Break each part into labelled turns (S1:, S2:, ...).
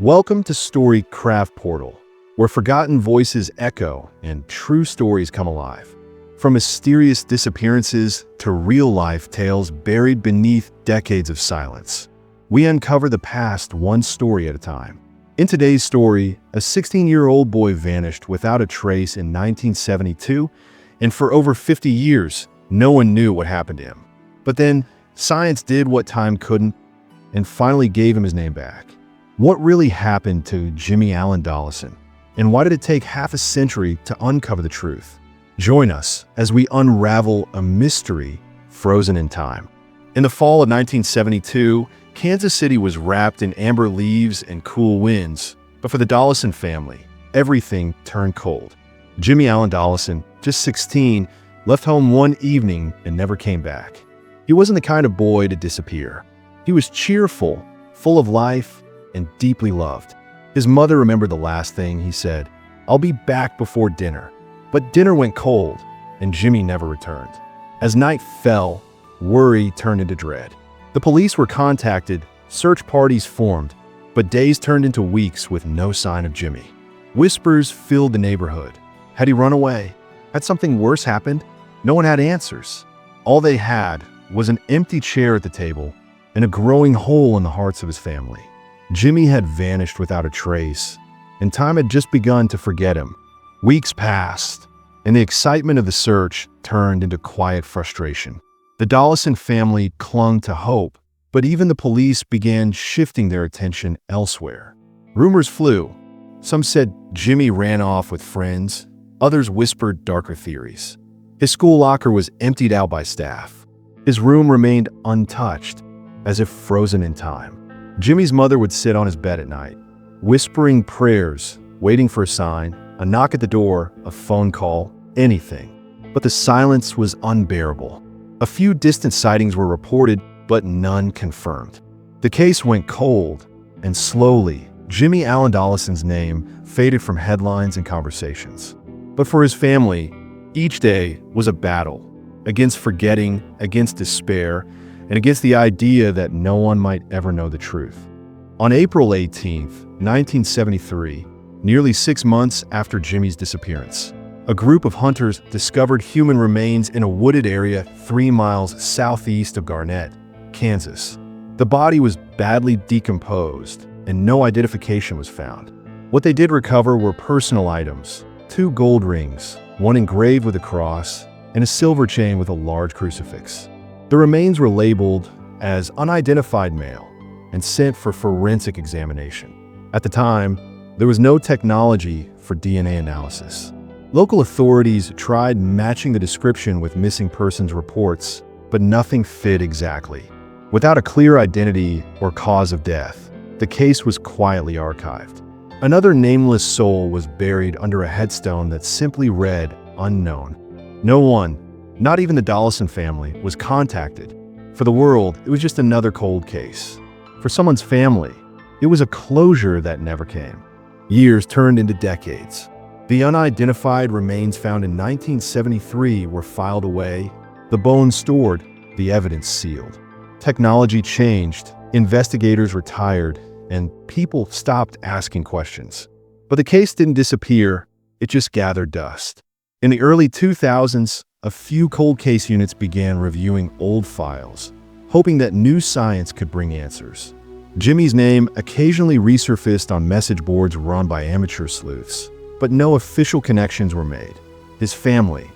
S1: Welcome to Story Craft Portal, where forgotten voices echo and true stories come alive. From mysterious disappearances to real-life tales buried beneath decades of silence, we uncover the past one story at a time. In today's story, a 16-year-old boy vanished without a trace in 1972, and for over 50 years, no one knew what happened to him. But then, science did what time couldn't, and finally gave him his name back. What really happened to Jimmy Allen Dollison, and why did it take half a century to uncover the truth? Join us as we unravel a mystery frozen in time. In the fall of 1972, Kansas City was wrapped in amber leaves and cool winds, but for the Dollison family, everything turned cold. Jimmy Allen Dollison, just 16, left home one evening and never came back. He wasn't the kind of boy to disappear. He was cheerful, full of life, and deeply loved. His mother remembered the last thing he said, "I'll be back before dinner." But dinner went cold, and Jimmy never returned. As night fell, worry turned into dread. The police were contacted, search parties formed, but days turned into weeks with no sign of Jimmy. Whispers filled the neighborhood. Had he run away? Had something worse happened? No one had answers. All they had was an empty chair at the table and a growing hole in the hearts of his family. Jimmy had vanished without a trace, and time had just begun to forget him. Weeks passed, and the excitement of the search turned into quiet frustration. The Dollison family clung to hope, but even the police began shifting their attention elsewhere. Rumors flew. Some said Jimmy ran off with friends. Others whispered darker theories. His school locker was emptied out by staff. His room remained untouched, as if frozen in time. Jimmy's mother would sit on his bed at night, whispering prayers, waiting for a sign, a knock at the door, a phone call, anything. But the silence was unbearable. A few distant sightings were reported, but none confirmed. The case went cold, and slowly, Jimmy Allen Dollison's name faded from headlines and conversations. But for his family, each day was a battle, against forgetting, against despair, and against the idea that no one might ever know the truth. On April 18, 1973, nearly 6 months after Jimmy's disappearance, a group of hunters discovered human remains in a wooded area 3 miles southeast of Garnett, Kansas. The body was badly decomposed, and no identification was found. What they did recover were personal items: 2 gold rings, one engraved with a cross, and a silver chain with a large crucifix. The remains were labeled as unidentified male and sent for forensic examination. At the time, there was no technology for DNA analysis. Local authorities tried matching the description with missing persons reports, but nothing fit exactly. Without a clear identity or cause of death, the case was quietly archived. Another nameless soul was buried under a headstone that simply read, "Unknown." No one, not even the Dollison family, was contacted. For the world, it was just another cold case. For someone's family, it was a closure that never came. Years turned into decades. The unidentified remains found in 1973 were filed away, the bones stored, the evidence sealed. Technology changed, investigators retired, and people stopped asking questions. But the case didn't disappear, it just gathered dust. In the early 2000s, a few cold case units began reviewing old files, hoping that new science could bring answers. Jimmy's name occasionally resurfaced on message boards run by amateur sleuths, but no official connections were made. His family,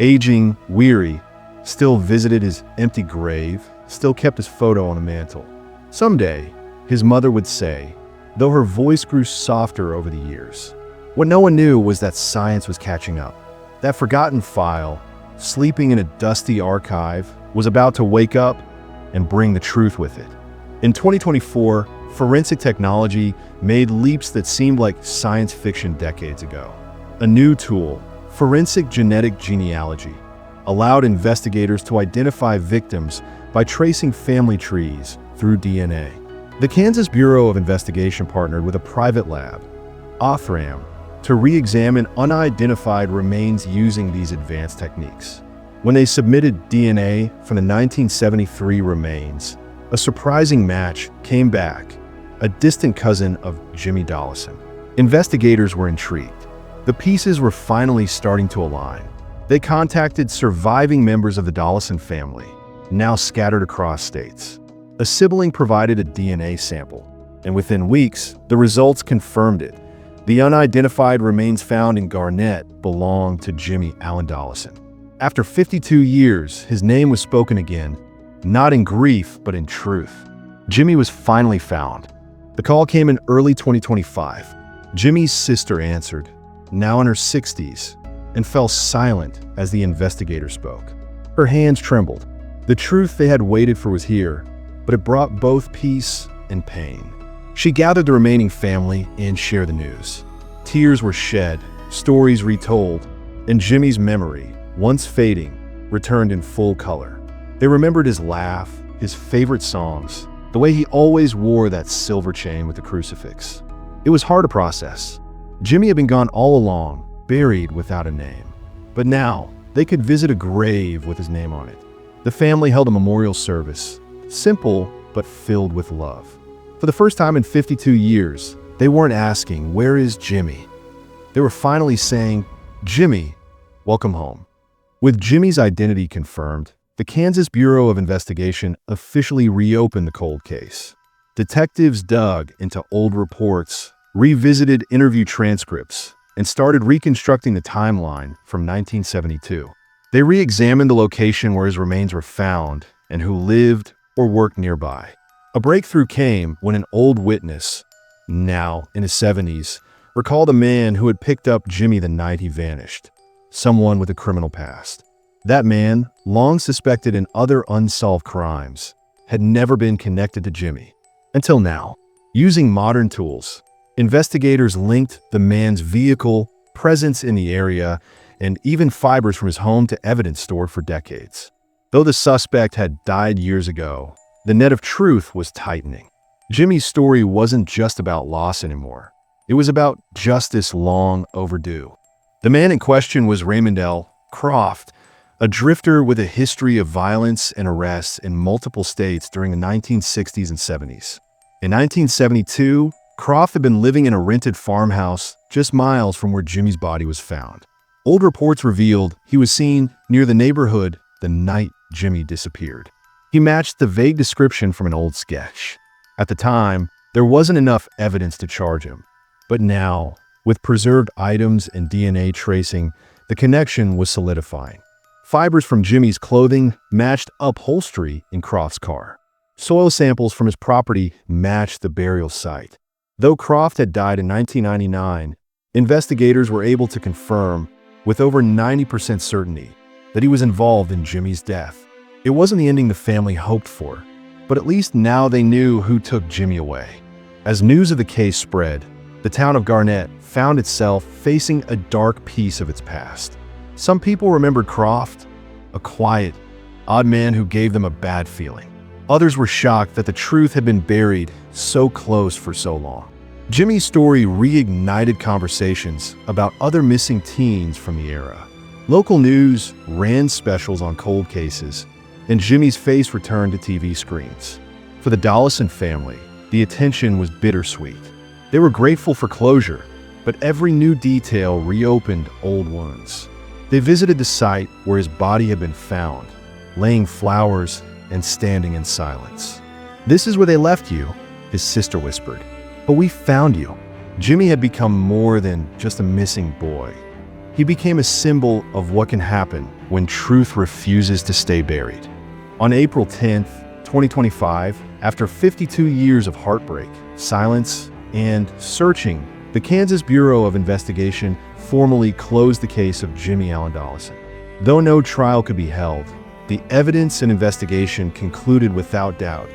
S1: aging, weary, still visited his empty grave, still kept his photo on a mantle. Someday, his mother would say, though her voice grew softer over the years. What no one knew was that science was catching up. That forgotten file, sleeping in a dusty archive, was about to wake up and bring the truth with it. In 2024, forensic technology made leaps that seemed like science fiction decades ago. A new tool, forensic genetic genealogy, allowed investigators to identify victims by tracing family trees through DNA. The Kansas Bureau of Investigation partnered with a private lab, Othram, to re-examine unidentified remains using these advanced techniques. When they submitted DNA from the 1973 remains, a surprising match came back: a distant cousin of Jimmy Dollison. Investigators were intrigued. The pieces were finally starting to align. They contacted surviving members of the Dollison family, now scattered across states. A sibling provided a DNA sample, and within weeks, the results confirmed it. The unidentified remains found in Garnett belonged to Jimmy Allen Dollison. After 52 years, his name was spoken again, not in grief, but in truth. Jimmy was finally found. The call came in early 2025. Jimmy's sister answered, now in her 60s, and fell silent as the investigator spoke. Her hands trembled. The truth they had waited for was here, but it brought both peace and pain. She gathered the remaining family and shared the news. Tears were shed, stories retold, and Jimmy's memory, once fading, returned in full color. They remembered his laugh, his favorite songs, the way he always wore that silver chain with the crucifix. It was hard to process. Jimmy had been gone all along, buried without a name. But now, they could visit a grave with his name on it. The family held a memorial service, simple but filled with love. For the first time in 52 years, they weren't asking, "Where is Jimmy?" They were finally saying, "Jimmy, welcome home." With Jimmy's identity confirmed, the Kansas Bureau of Investigation officially reopened the cold case. Detectives dug into old reports, revisited interview transcripts, and started reconstructing the timeline from 1972. They re-examined the location where his remains were found and who lived or worked nearby. A breakthrough came when an old witness, now in his 70s, recalled a man who had picked up Jimmy the night he vanished, someone with a criminal past. That man, long suspected in other unsolved crimes, had never been connected to Jimmy. Until now, using modern tools, investigators linked the man's vehicle, presence in the area, and even fibers from his home to evidence stored for decades. Though the suspect had died years ago, the net of truth was tightening. Jimmy's story wasn't just about loss anymore. It was about justice long overdue. The man in question was Raymond L. Croft, a drifter with a history of violence and arrests in multiple states during the 1960s and 70s. In 1972, Croft had been living in a rented farmhouse just miles from where Jimmy's body was found. Old reports revealed he was seen near the neighborhood the night Jimmy disappeared. He matched the vague description from an old sketch. At the time, there wasn't enough evidence to charge him. But now, with preserved items and DNA tracing, the connection was solidifying. Fibers from Jimmy's clothing matched upholstery in Croft's car. Soil samples from his property matched the burial site. Though Croft had died in 1999, investigators were able to confirm, with over 90% certainty, that he was involved in Jimmy's death. It wasn't the ending the family hoped for, but at least now they knew who took Jimmy away. As news of the case spread, the town of Garnett found itself facing a dark piece of its past. Some people remembered Croft, a quiet, odd man who gave them a bad feeling. Others were shocked that the truth had been buried so close for so long. Jimmy's story reignited conversations about other missing teens from the era. Local news ran specials on cold cases, and Jimmy's face returned to TV screens. For the Dollison family, the attention was bittersweet. They were grateful for closure, but every new detail reopened old wounds. They visited the site where his body had been found, laying flowers and standing in silence. "This is where they left you," his sister whispered. "But we found you." Jimmy had become more than just a missing boy. He became a symbol of what can happen when truth refuses to stay buried. On April 10th, 2025, after 52 years of heartbreak, silence, and searching, the Kansas Bureau of Investigation formally closed the case of Jimmy Allen Dollison. Though no trial could be held, the evidence and investigation concluded without doubt.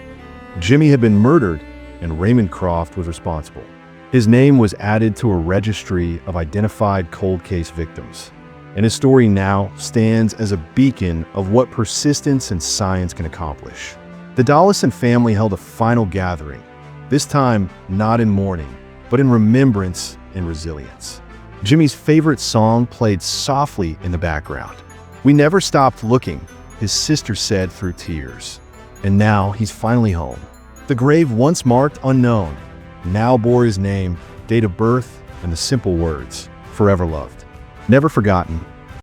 S1: Jimmy had been murdered, and Raymond Croft was responsible. His name was added to a registry of identified cold case victims, and his story now stands as a beacon of what persistence and science can accomplish. The Dollison family held a final gathering, this time not in mourning, but in remembrance and resilience. Jimmy's favorite song played softly in the background. "We never stopped looking," his sister said through tears. And now he's finally home. The grave once marked unknown, now bore his name, date of birth, and the simple words, "Forever loved." Never forgotten,